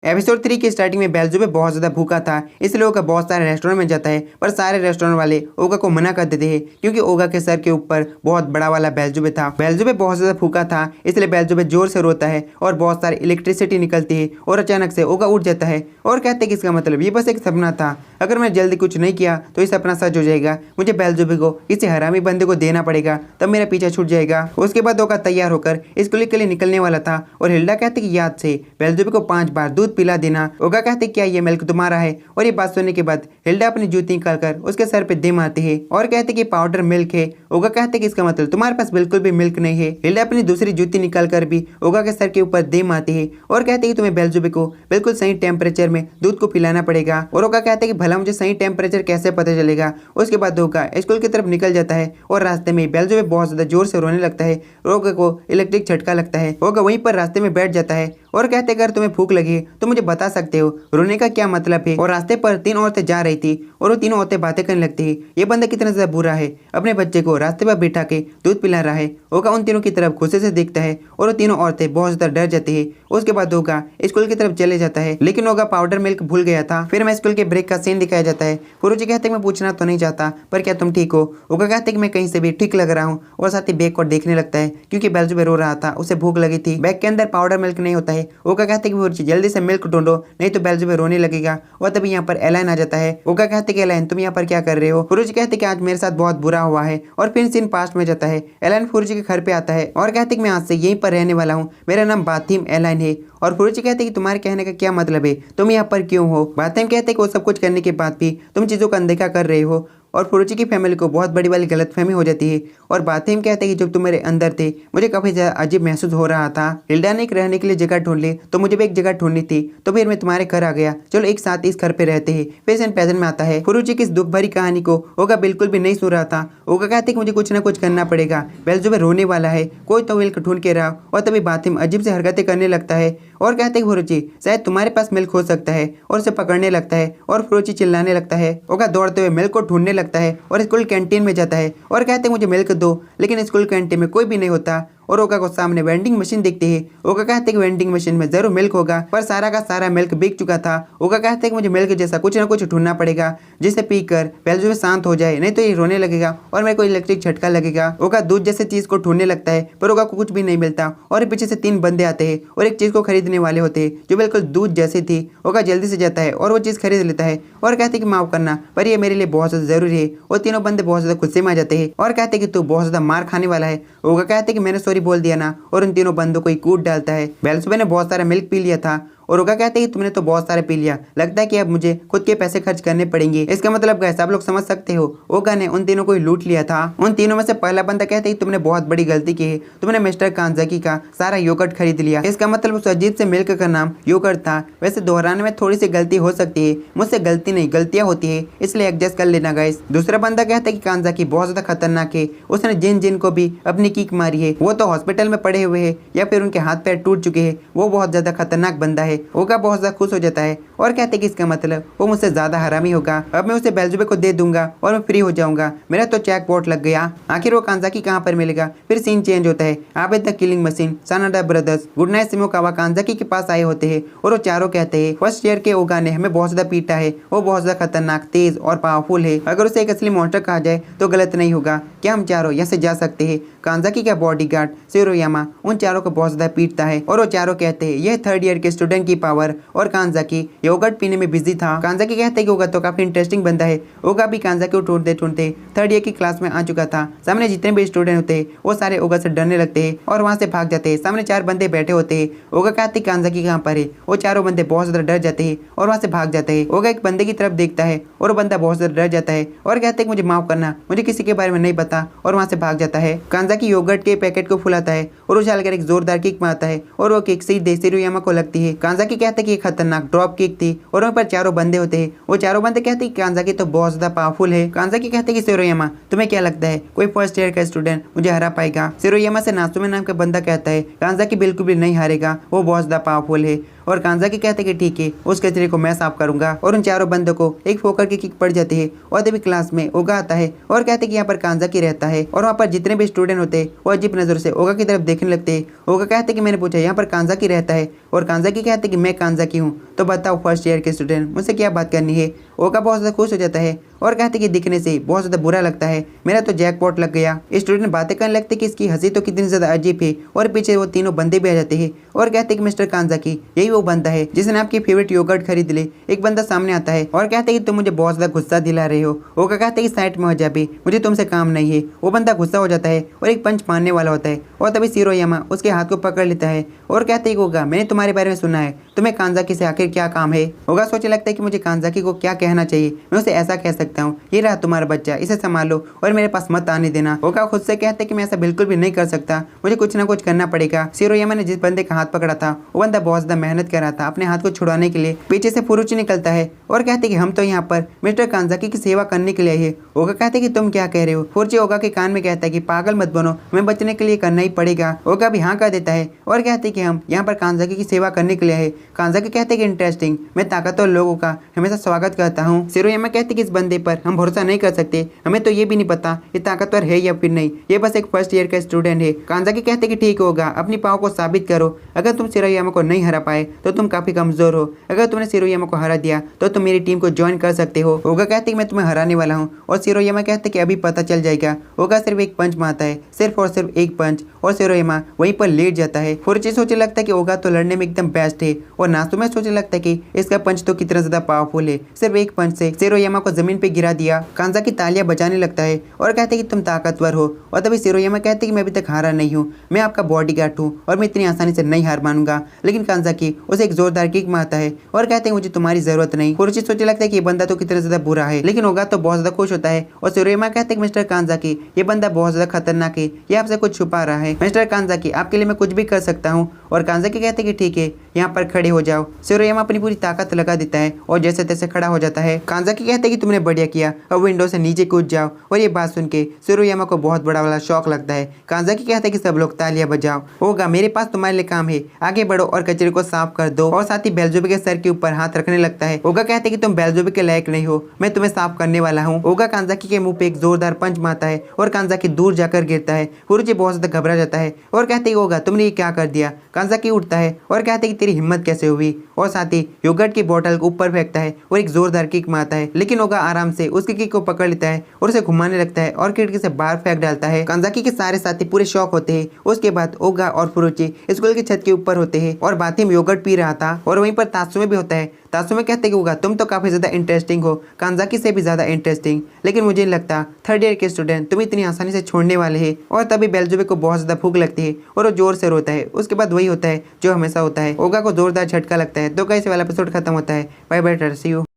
Episode 3 की starting में बेल्जुबे बहुत ज्यादा भूखा था, इसलिए ओगा बहुत सारे रेस्टोरेंट में जाता है। पर सारे रेस्टोरेंट वाले ओगा को मना कर देते हैं क्योंकि ओगा के सर के ऊपर बहुत बड़ा वाला बेल्जुबे था। बेल्जुबे बहुत ज्यादा भूखा था, इसलिए बेल्जुबे जोर से रोता है और बहुत सारी इलेक्ट्रिसिटी निकलती है और अचानक से ओगा उठ जाता है और कहते हैं कि इसका मतलब ये बस एक सपना था, अगर मैं जल्दी कुछ नहीं किया तो ये सपना सच हो जाएगा, मुझे बेल्जुबे को किसी हरामी बंदे को देना पड़ेगा, तब मेरा पीछा छूट जाएगा। उसके बाद ओगा तैयार होकर स्कूल के लिए निकलने वाला था और हिल्डा कहते कि याद से बेल्जुबे को 5 बार दूध पिला देना। ओगा कहते क्या ये मिल्क तुम्हारा है? और ये बात सुनने के बाद हिल्डा अपनी जूती निकालकर उसके सर पे दे मारती है और कहते कि पाउडर मिल्क है। ओगा कहते कि इसका मतलब तुम्हारे पास बिल्कुल भी मिल्क नहीं है। हिल्डा अपनी दूसरी जूती निकालकर भी ओगा के सर के ऊपर दे मारती है और कहते कि तुम्हें बेल्जुबे को बिल्कुल सही टेम्परेचर में दूध को पिलाना पड़ेगा। और ओगा कहते कि भला मुझे सही टेम्परेचर कैसे पता चलेगा? उसके बाद ओगा स्कूल की तरफ निकल जाता है और रास्ते में बेल्जुबे बहुत ज्यादा जोर से रोने लगता है। ओगा को इलेक्ट्रिक झटका लगता है। ओगा वहीं पर रास्ते में बैठ जाता है और कहते अगर तुम्हें भूख लगी तो मुझे बता सकते हो, रोने का क्या मतलब है? और रास्ते पर 3 औरतें जा रही थी और वो तीनों औरतें बातें करने लगती है। ये बंदा कितना ज्यादा बुरा है, अपने बच्चे को रास्ते पर बिठा के दूध पिला रहा है। ओगा उन तीनों की तरफ गुस्से से देखता है और वो तीनों औरतें बहुत ज्यादा डर जाती है। उसके बाद ओगा स्कूल की तरफ चले जाता है, लेकिन ओगा पाउडर मिल्क भूल गया था। फिर मैं स्कूल के ब्रेक का सीन दिखाया जाता है। गुरुजी कहते मैं पूछना तो नहीं चाहता, पर क्या तुम ठीक हो? ओगा कहते कि मैं कहीं से भी ठीक लग रहा हूँ और साथ ही बैग को देखने लगता है क्योंकि बेल्जुबे रो रहा था, उसे भूख लगी थी। बैग के अंदर पाउडर मिल्क नहीं होता है। ओगा कहते कि गुरुजी जल्दी से मिल्क ढूंढो नहीं तो बेल्जुबे रोने लगेगा। और तभी यहाँ पर एलाइन आ जाता है। ओगा कहते कि एलाइन तुम यहाँ पर क्या कर रहे हो? गुरुजी कहते कि आज मेरे साथ बहुत बुरा हुआ है और फिर सीन पास्ट में जाता है। एलाइन गुरुजी के घर पे आता है और कहते कि मैं आज से यहीं पर रहने वाला हूँ, मेरा नाम बातिम एलाइन है। और गुरुजी कहते कि तुम्हारे कहने का क्या मतलब है, तुम यहाँ पर क्यों हो? बातिम कहते कि वो सब कुछ करने के बाद भी तुम चीजों का अनदेखा कर रहे हो। और फुरुची की फैमिली को बहुत बड़ी वाली गलतफहमी हो जाती है। और बातिम कहते हैं कि जब तुम मेरे अंदर थे मुझे काफी ज्यादा अजीब महसूस हो रहा था। हिल्डा ने एक रहने के लिए जगह ढूंढ ली तो मुझे भी एक जगह ढूंढनी थी, तो फिर मैं तुम्हारे घर आ गया, चलो एक साथ इस घर पे रहते हैं। फिर सीन प्रेजेंट में आता है। फुरुची की इस दुख भरी कहानी को ओगा बिल्कुल भी नहीं सुन रहा था। ओगा कहते कि मुझे कुछ ना कुछ करना पड़ेगा, बेल्जुबे रोने वाला है, कोई तो मिल्क ढूंढ के रहा। और तभी बातिम अजीब से हरकतें करने लगता है और कहते हैं फुरुची शायद तुम्हारे पास मिल्क हो सकता है, और उसे पकड़ने लगता है और फुरुची चिल्लाने लगता है। ओगा दौड़ते हुए मिल्क को ढूंढने लगता है और स्कूल कैंटीन में जाता है और कहते हैं मुझे मिल्क दो, लेकिन स्कूल कैंटीन में कोई भी नहीं होता। और ओगा को सामने वेंडिंग मशीन दिखती है। ओगा कहते हैं कि वेंडिंग मशीन में जरूर मिल्क होगा, पर सारा का सारा मिल्क बिक चुका था। ओगा कहते हैं कि मुझे मिल्क जैसा कुछ ना कुछ ढूंढना पड़ेगा जिसे पीकर बेल्जुबे शांत हो जाए, नहीं तो ये रोने लगेगा और मेरे को इलेक्ट्रिक झटका लगेगा। ओगा दूध जैसे चीज को ढूंढने लगता है पर ओगा को कुछ भी नहीं मिलता और पीछे से 3 बंदे आते हैं और एक चीज को खरीदने वाले होते हैं जो बिल्कुल दूध जैसी थी। ओगा जल्दी से जाता है और वो चीज खरीद लेता है और कहते हैं कि माफ करना पर ये मेरे लिए बहुत ज्यादा जरूरी है। और तीनों बंदे बहुत ज्यादा गुस्से में आ जाते हैं और कहते हैं कि तू बहुत ज्यादा मार खाने वाला है। ओगा कहते हैं कि मैंने सॉरी बोल दिया ना, और उन तीनों बंदों को कूद डालता है। बेल्जुबे ने बहुत सारा मिल्क पी लिया था और ओगा कहते हैं कि तुमने तो बहुत सारे पी लिया, लगता है कि अब मुझे खुद के पैसे खर्च करने पड़ेंगे। इसका मतलब गाइस आप लोग समझ सकते हो, ओगा ने उन तीनों को लूट लिया था। उन तीनों में से पहला बंदा कहते हैं कि तुमने बहुत बड़ी गलती की है, तुमने मिस्टर कांजाकी का सारा योगर्ट खरीद लिया। इसका मतलब उस अजीब से मिल्क का नाम योगर्ट था। वैसे दोहराने में थोड़ी सी गलती हो सकती है, मुझसे गलती नहीं गलतियां होती है, इसलिए एडजस्ट कर लेना गाइस। दूसरा बंदा कहता है कि कांजाकी बहुत ज्यादा खतरनाक है, उसने जिन जिन को भी अपनी किक मारी है वो तो हॉस्पिटल में पड़े हुए है या फिर उनके हाथ पैर टूट चुके हैं, वो बहुत ज्यादा खतरनाक बंदा है। ओगा बहुत ज्यादा खुश हो जाता है और कहते कि इसका मतलब वो मुझसे ज्यादा हरामी होगा, अब मैं उसे बेल्जुबे को दे दूंगा और मैं फ्री हो जाऊंगा, मेरा तो चेकपॉट लग गया। आखिर वो कांजाकी कहाँ पर मिलेगा? फिर सीन चेंज होता है। Abed the killing machine, Sanada brothers, good night Shimokawa Kanzaki के पास आए होते हैं और वो चारों कहते हैं फर्स्ट ईयर के ओगा ने हमें बहुत ज्यादा पीटा है, वो बहुत ज्यादा खतरनाक, तेज और पावरफुल है, अगर उसे एक असली मॉन्स्टर कहा जाए तो गलत नहीं होगा, क्या हम चारों यहाँ से जा सकते हैं? कांजाकी का बॉडीगार्ड शिरोयामा उन चारों को बहुत ज्यादा पीटता है और वो चारों कहते हैं यह 3rd ईयर के स्टूडेंट की पावर। और कांजाकी योगर्ट पीने में बिजी था। कांजाकी कहते हैं कि ओगा तो काफी इंटरेस्टिंग बंदा है। ओगा भी कांजाकी को ढूंढते ढूंढते 3rd ईयर की क्लास में आ चुका था। सामने जितने भी स्टूडेंट होते हैं वो सारे ओगा से डरने लगते हैं और वहां से भाग जाते हैं। सामने 4 बंदे बैठे होते हैं। ओगा कहते हैं कांजाकी कहाँ पर है? वो चारों बंदे बहुत ज्यादा डर जाते हैं और वहां से भाग जाते हैं। ओगा एक बंदे की तरफ देखता है और बंदा बहुत ज्यादा डर जाता है और कहते हैं मुझे माफ करना, मुझे किसी के बारे में नहीं पता, और वहां से भाग जाता है। कांजाकी योगर्ट के पैकेट को फुलाता है और उछालकर एक जोरदार किक मारता है और वो किक सीधे शिरोयामा को लगती है। कांजाकी कहते हैं कि खतरनाक ड्रॉप किक थी और वहाँ पर चारों बंदे होते हैं। वो चारों बंदे कहते हैं कि कांजाकी तो बहुत ज्यादा पावरफुल है। कांजाकी कहते हैं कि शिरोयामा तुम्हें क्या लगता है कोई फर्स्ट ईयर का स्टूडेंट मुझे हरा पाएगा? शिरोयामा से नासुमे नाम का बंदा कहता है कांजाकी बिल्कुल भी नहीं हारेगा, वो बहुत ज्यादा पावरफुल है। और कांजाकी कहते कि ठीक है, उस कचरे को मैं साफ करूंगा। और उन चारों बंदों को एक फोकर की किक पड़ जाती है और तभी क्लास में ओगा आता है और कहते कि यहाँ पर कांजाकी रहता है और वहाँ पर जितने भी स्टूडेंट होते हैं वो अजीब नजर से ओगा की तरफ देखने लगते हैं। ओगा कहते कि मैंने पूछा यहाँ पर कांजाकी रहता है और कांजाकी कहते कि मैं कांजाकी हूँ, तो बताओ फर्स्ट ईयर के स्टूडेंट मुझसे क्या बात करनी है। ओगा बहुत ज़्यादा खुश हो जाता है और कहते कि दिखने से बहुत ज़्यादा बुरा लगता है, मेरा तो जैकपॉट लग गया। स्टूडेंट बातें करने लगते कि इसकी हंसी तो कितनी ज़्यादा अजीब है और पीछे वो तीनों बंदे भी आ जाते हैं और कहते कि मिस्टर कांजाकी यही वो बंदा है जिसने आपकी फेवरेट योगर्ट खरीद ली। एक बंदा सामने आता है और कहते कि तुम मुझे बहुत ज़्यादा गुस्सा दिला रहे हो। ओगा कहते कि साइड में हो जा भी, मुझे तुमसे काम नहीं है। वो बंदा गुस्सा हो जाता है और एक पंच मारने वाला होता है और तभी शिरोयामा उसके हाथ को पकड़ लेता है और कहते कि ओगा मैंने तुम्हारे बारे में सुना है, तुम्हें कांजाकी से आखिर क्या काम है। ओगा सोचने लगता है कि मुझे कांजाकी को क्या कहना चाहिए, मैं उसे ऐसा कह सकता हूँ, ये रहा तुम्हारा बच्चा, इसे संभालो और मेरे पास मत आने देना। ओगा खुद से कहते कि मैं ऐसा बिल्कुल भी नहीं कर सकता, मुझे कुछ ना कुछ करना पड़ेगा। शिरोयामा ने जिस बंदे का हाथ पकड़ा था वो बंदा बहुत ज्यादा मेहनत कर रहा था अपने हाथ को छुड़ाने के लिए। पीछे से फुरुची निकलता है और कहते कि हम तो यहाँ पर मिस्टर कांजाकी की सेवा करने के लिए आए। ओगा कहते कि तुम क्या कह रहे हो। फुरुची ओगा के कान में कहता है कि पागल मत बनो, हमें बचने के लिए करना ही पड़ेगा। ओगा भी हाँ कह देता है और कहते कि हम यहाँ पर कांजाकी की सेवा करने के लिए आए। कांजाकी कहते कि इंटरेस्टिंग, मैं ताकतवर लोगों का हमेशा स्वागत करता हूँ। शिरोयामा कहते कि इस बंदे पर हम भरोसा नहीं कर सकते, हमें तो ये भी नहीं पता ये ताकतवर है या फिर नहीं, ये बस एक फर्स्ट ईयर का स्टूडेंट है। कांजाकी कहते कि ठीक होगा, अपनी पाव को साबित करो, अगर तुम शिरोयामा को नहीं हरा पाए तो तुम काफी कमजोर हो, अगर तुमने शिरोयामा को हरा दिया तो तुम मेरी टीम को ज्वाइन कर सकते हो। ओगा कहते कि मैं तुम्हें हराने वाला हूँ और शिरोयामा कहते कि अभी पता चल जाएगा। ओगा सिर्फ एक पंच मारता है, सिर्फ और सिर्फ एक पंच, और शिरोयामा वहीं पर लेट जाता है। फुरुची सोचने लगता है कि ओगा तो लड़ने में एकदम बेस्ट है और नासुमे सोचने लगता है कि इसका पंच तो कितना ज्यादा पावरफुल है, सिर्फ एक पंच से शिरोयामा को जमीन पे गिरा दिया। कांजाकी तालियां बजाने लगता है और कहते कि तुम ताकतवर हो और तभी शिरोयामा कहते कि मैं अभी तक हारा नहीं हूँ, मैं आपका बॉडीगार्ड हूँ और मैं इतनी आसानी से नहीं हार मानूंगा। लेकिन कांजाकी उसे एक जोरदार किक मारता है और कहते हैं मुझे तुम्हारी जरूरत नहीं। फुरुची सोचने लगता है कि ये बंदा तो कितना ज्यादा बुरा है, लेकिन ओगा तो बहुत ज्यादा खुश होता है और शिरोयामा कहते हैं मिस्टर कांजाकी ये बंदा बहुत ज्यादा खतरनाक है, ये आपसे कुछ छुपा रहा है। मिस्टर कांजाकी आपके लिए मैं कुछ भी कर सकता हूँ। और कांजाकी कहते कि ठीक है, यहाँ पर खड़े हो जाओ। शिरोयामा अपनी पूरी ताकत लगा देता है और जैसे तैसे खड़ा हो जाता है। कांजाकी कहते कि तुमने बढ़िया किया, अब विंडो से नीचे कूद जाओ। और ये बात सुन के शिरोयामा को बहुत बड़ा वाला शौक लगता है। कांजाकी कहते हैं कि सब लोग तालियां बजाओ, होगा मेरे पास तुम्हारे लिए काम है, आगे बढ़ो और कचरे को साफ कर दो। और साथ ही बेल्ज़ेबुब के सर के ऊपर हाथ रखने लगता है। ओगा कहते हैं कि तुम बेल्ज़ेबुब के लायक नहीं हो, मैं तुम्हें साफ करने वाला हूँ। ओगा कांजाकी के मुंह पे एक जोरदार पंच मारता है और कांजाकी दूर जाकर गिरता है। फुरुची बहुत ज्यादा घबरा जाता है और कहते हैं ओगा तुमने ये क्या कर दिया। कांजाकी उठता है और कहते हैं कि तेरी हिम्मत कैसे हुई, और साथ ही योगर्ट की बोतल को ऊपर फेंकता है और एक जोरदार किक मारता है। लेकिन ओगा आराम से उसकी किक को पकड़ लेता है और उसे घुमाने लगता है और खिड़की से बाहर फेंक डालता है। कांजाकी के सारे साथी पूरे शौक होते हैं। उसके बाद ओगा और फुरुची स्कूल की छत के ऊपर होते हैं और बाथी में योगर्ट पी रहा था और वहीं पर तात्सुमे भी होता है। तात्सुमे कहते हैं कि ओगा तुम तो काफी ज्यादा इंटरेस्टिंग हो, कांजाकी से भी ज्यादा इंटरेस्टिंग, लेकिन मुझे नहीं लगता थर्ड ईयर के स्टूडेंट तुम इतनी आसानी से छोड़ने वाले हैं। और तभी बेल्ज़ेबुब को बहुत ज्यादा भूख लगती है और वो जोर से रोता है। उसके बाद वही होता है जो हमेशा होता है, ओगा को जोरदार झटका लगता है। तो कैसे वाला एपिसोड खत्म होता है। Bye bye, see you.